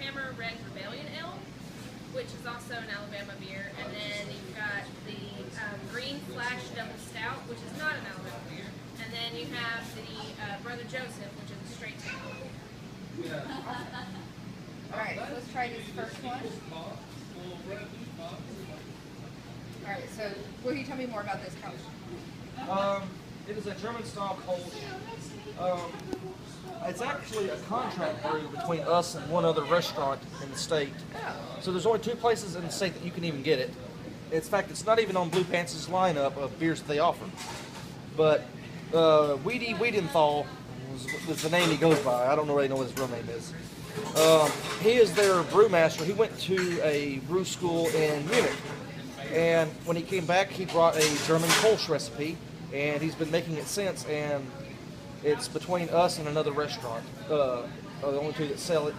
Yellowhammer Red Rebellion Ale, which is also an Alabama beer. And then you've got the Green Flash Double Stout, which is not an Alabama beer. And then you have the Brother Joseph, which is a straight ale. Alright, so let's try this first one. Alright, so will you tell me more about this couch? It is a German-style Kolsch. It's actually a contract brew between us and one other restaurant in the state. Oh. So there's only 2 places in the state that you can even get it. In fact, it's not even on Blue Pants' lineup of beers that they offer. But Weedy Wiedenthal was the name he goes by. I don't really know what his real name is. He is their brewmaster. He went to a brew school in Munich. And when he came back, he brought a German Kolsch recipe. And he's been making it since. And it's between us and another restaurant. The only 2 that sell it.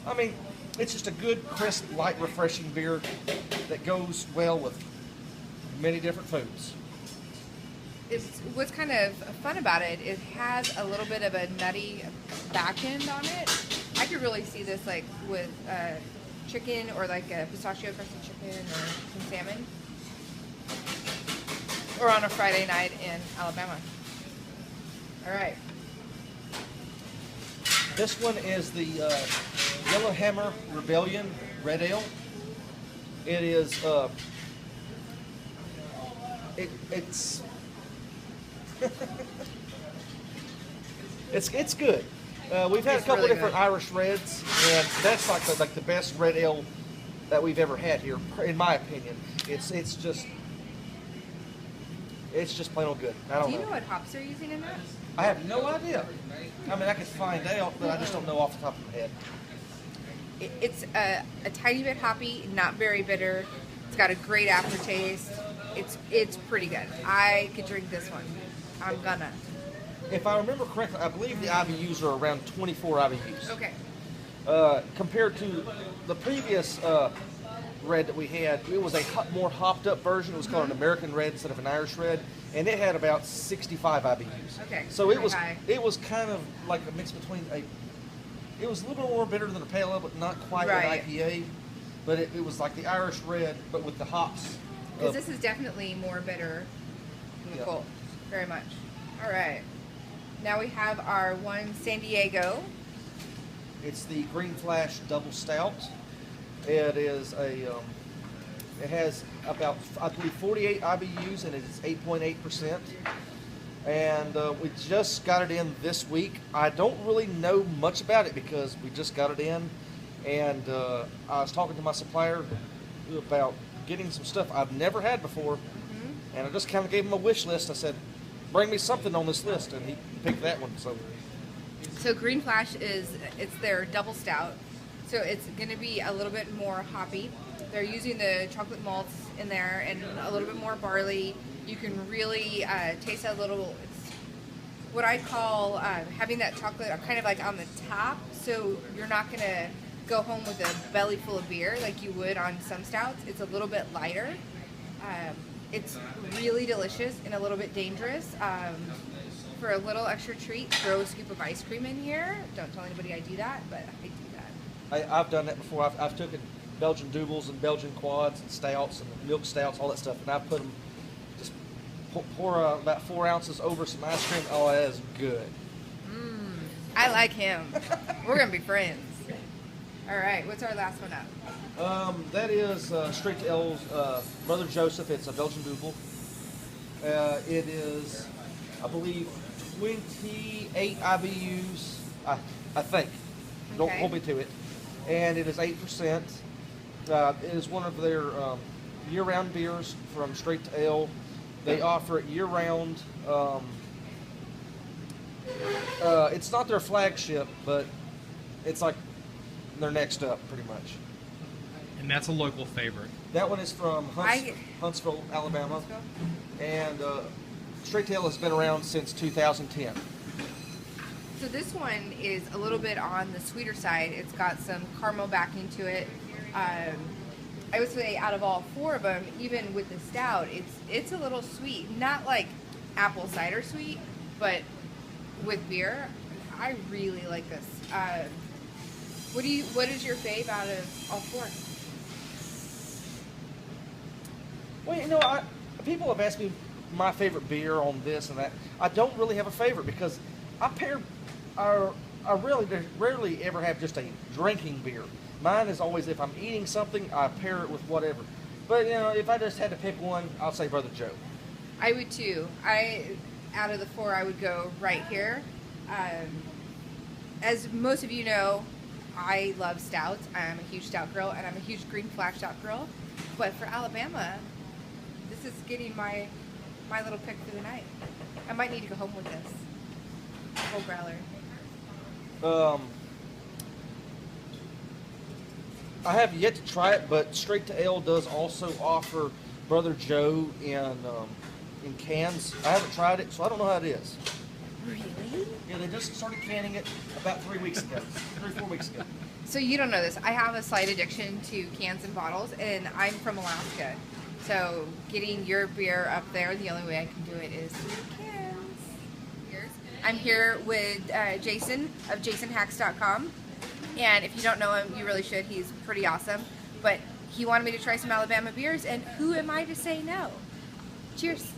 I mean, it's just a good, crisp, light, refreshing beer that goes well with many different foods. What's kind of fun about it, it has a little bit of a nutty back end on it. I could really see this like with chicken or like a pistachio crusted chicken or some salmon. Or on a Friday night in Alabama. All right. This one is the Yellowhammer Rebellion Red Ale. It is it's it's good. We've had a couple really different good. Irish Reds, and that's like the best red ale that we've ever had here, in my opinion. It's just plain old good. I don't Do you know what hops they're using in that? I have no idea. I mean, I could find out, but I just don't know off the top of my head. It's a tiny bit hoppy, not very bitter. It's got a great aftertaste. It's pretty good. I could drink this one. I'm gonna. If I remember correctly, I believe the IBUs are around 24 IBUs. Okay. Compared to the previous red that we had, it was a more hopped up version. It was called an American Red instead of an Irish Red, and it had about 65 IBUs. Okay. So Pretty it high. was kind of like a mix between it was a little bit more bitter than a pale ale, but not quite Right. an IPA. But it was like the Irish Red, but with the hops. Because this is definitely more bitter than the Yeah. Colt. Very much. All right. Now we have our one San Diego. It's the Green Flash Double Stout. It is it has about, I believe, 48 IBUs, and it's 8.8%. And we just got it in this week. I don't really know much about it because we just got it in. And I was talking to my supplier about getting some stuff I've never had before. Mm-hmm. And I just kind of gave him a wish list. I said, bring me something on this list. And he picked that one. So Green Flash it's their double stout. So it's going to be a little bit more hoppy. They're using the chocolate malts in there and a little bit more barley. You can really taste that little, it's what I call having that chocolate kind of like on the top. So you're not going to go home with a belly full of beer like you would on some stouts. It's a little bit lighter. It's really delicious and a little bit dangerous. For a little extra treat, throw a scoop of ice cream in here. Don't tell anybody I do that, but I do that. I've done that before. I've taken Belgian doubles and Belgian quads and stouts and milk stouts, all that stuff, and I put them, just pour about 4 ounces over some ice cream. Oh, that is good. I like him. We're going to be friends. All right, what's our last one up? That is straight to L's Brother Joseph. It's a Belgian double. It is, I believe, 28 IBUs, I think. Don't Okay. hold me to it. And it is 8%. It is one of their year-round beers from Straight to Ale. They offer it year-round. It's not their flagship, but it's like their next up, pretty much. And that's a local favorite. That one is from Huntsville, Alabama. And Straight to Ale has been around since 2010. So this one is a little bit on the sweeter side. It's got some caramel backing to it. I would say out of all 4 of them, even with the stout, it's a little sweet. Not like apple cider sweet, but with beer, I really like this. What is your fave out of all four? Well, people have asked me my favorite beer on this and that. I don't really have a favorite because I rarely ever have just a drinking beer. Mine is always, if I'm eating something, I pair it with whatever. But if I just had to pick one, I'll say Brother Joe. I would too. Out of the four, I would go right here. As most of you know, I love stouts. I'm a huge stout girl, and I'm a huge Green Flash stout girl. But for Alabama, this is getting my little pick for the night. I might need to go home with this whole growler. I have yet to try it, but Straight to Ale does also offer Brother Joe in cans. I haven't tried it, so I don't know how it is. Really? Yeah, they just started canning it about 3 weeks ago, 4 weeks ago. So you don't know this. I have a slight addiction to cans and bottles, and I'm from Alaska. So getting your beer up there, the only way I can do it is through cans. I'm here with Jason of jasonhacks.com. And if you don't know him, you really should. He's pretty awesome. But he wanted me to try some Alabama beers, and who am I to say no? Cheers.